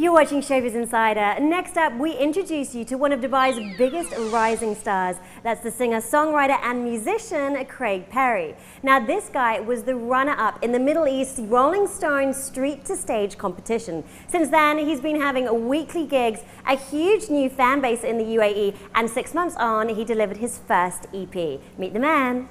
You're watching Showbiz Insider. Next up, we introduce you to one of Dubai's biggest rising stars. That's the singer, songwriter and musician, Craly Perry. Now, this guy was the runner-up in the Middle East Rolling Stone Street to Stage competition. Since then, he's been having weekly gigs, a huge new fan base in the UAE, and 6 months on, he delivered his first EP. Meet the man.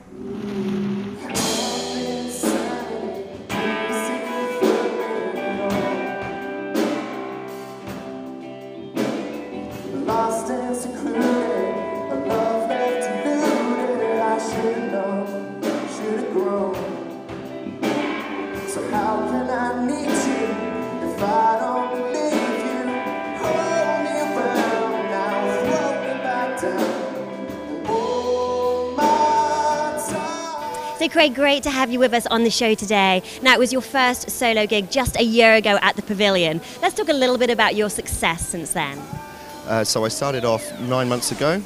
So Craig, great to have you with us on the show today. Now, it was your first solo gig just a year ago at the Pavilion. Let's talk a little bit about your success since then. So I started off 9 months ago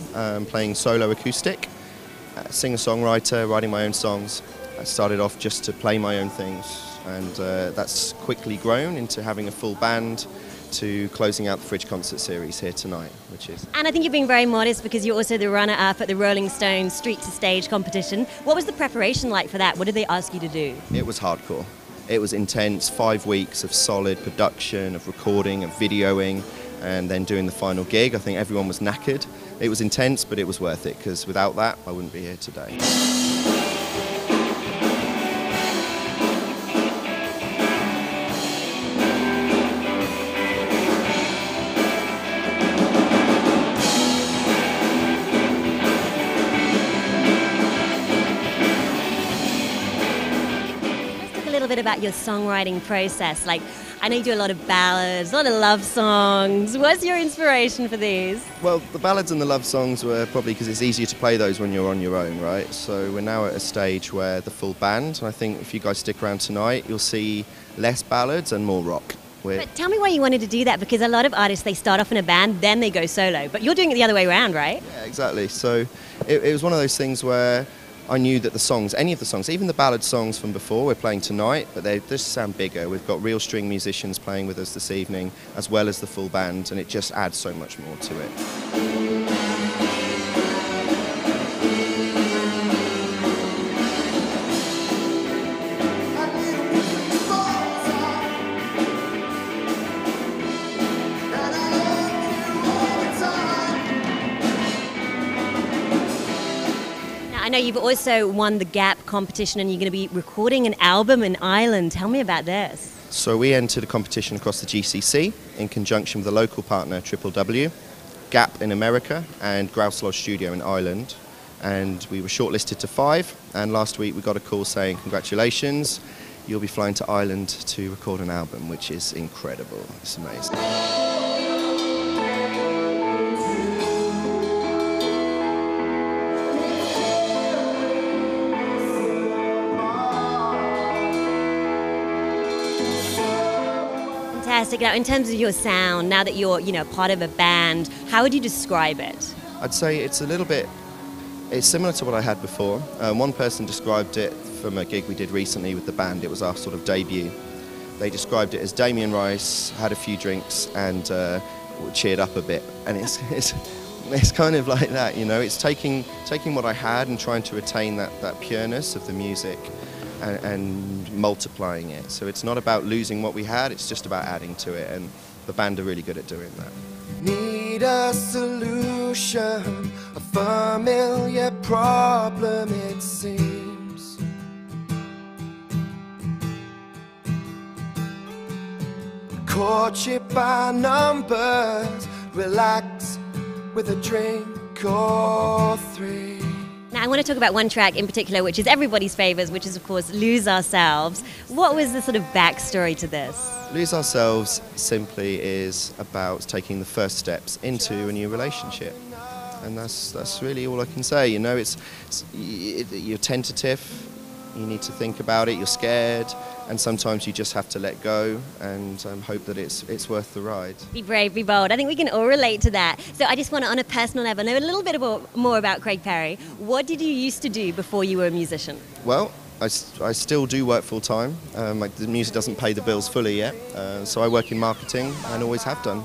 playing solo acoustic, singer-songwriter, writing my own songs. I started off just to play my own things, and that's quickly grown into having a full band, to closing out the Fridge concert series here tonight, which is... And I think you're being very modest because you're also the runner-up at the Rolling Stone Street to Stage competition. What was the preparation like for that? What did they ask you to do? It was hardcore. It was intense, 5 weeks of solid production, of recording, of videoing, and then doing the final gig. I think everyone was knackered. It was intense, but it was worth it, because without that, I wouldn't be here today. A little bit about your songwriting process. Like, I know you do a lot of ballads, a lot of love songs. What's your inspiration for these? Well, the ballads and the love songs were probably because it's easier to play those when you're on your own, right? So we're now at a stage where the full band, and I think if you guys stick around tonight, you'll see less ballads and more rock. But tell me why you wanted to do that, because a lot of artists, they start off in a band, then they go solo. But you're doing it the other way around, right? Yeah, exactly. So it was one of those things where I knew that the songs, any of the songs, even the ballad songs from before we're playing tonight, but they just sound bigger. We've got real string musicians playing with us this evening, as well as the full band, and it just adds so much more to it. I know you've also won the Gap competition and you're going to be recording an album in Ireland. Tell me about this. So we entered a competition across the GCC in conjunction with a local partner, Triple W, Gap in America and Grouse Lodge Studio in Ireland. And we were shortlisted to 5, and last week we got a call saying, congratulations, you'll be flying to Ireland to record an album, which is incredible. It's amazing. Fantastic. Now, in terms of your sound, now that you're, part of a band, how would you describe it? I'd say it's similar to what I had before. One person described it from a gig we did recently with the band. It was our sort of debut. They described it as Damien Rice had a few drinks and cheered up a bit. And it's kind of like that, It's taking what I had and trying to retain that pureness of the music and multiplying it. So it's not about losing what we had, it's just about adding to it, and the band are really good at doing that. Need a solution, a familiar problem it seems. Courtship by numbers, relax with a drink or 3. Now, I want to talk about one track in particular, which is everybody's favours, which is, of course, Lose Ourselves. What was the sort of backstory to this? Lose Ourselves simply is about taking the first steps into a new relationship. And that's really all I can say. You're tentative, you need to think about it, you're scared, and sometimes you just have to let go and hope that it's worth the ride. Be brave, be bold. I think we can all relate to that. So I just want to, on a personal level, know a little bit more about Craly Perry. What did you used to do before you were a musician? Well, I still do work full time. Like the music doesn't pay the bills fully yet, so I work in marketing and always have done.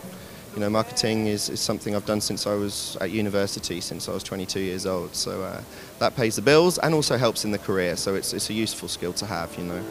You know, marketing is something I've done since I was at university, since I was 22 years old. So that pays the bills and also helps in the career. So it's a useful skill to have, you know.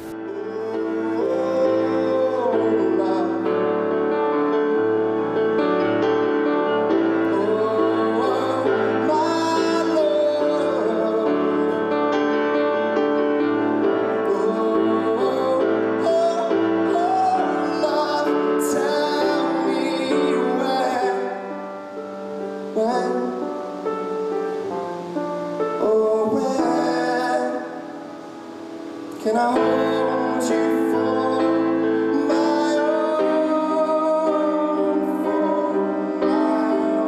Can I hold you for my own, for my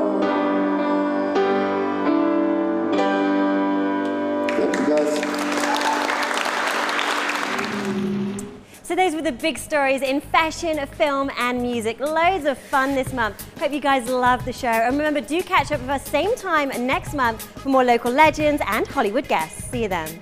own? Thank you, guys. So those were the big stories in fashion, film and music. Loads of fun this month. Hope you guys love the show. And remember, do catch up with us same time next month for more local legends and Hollywood guests. See you then.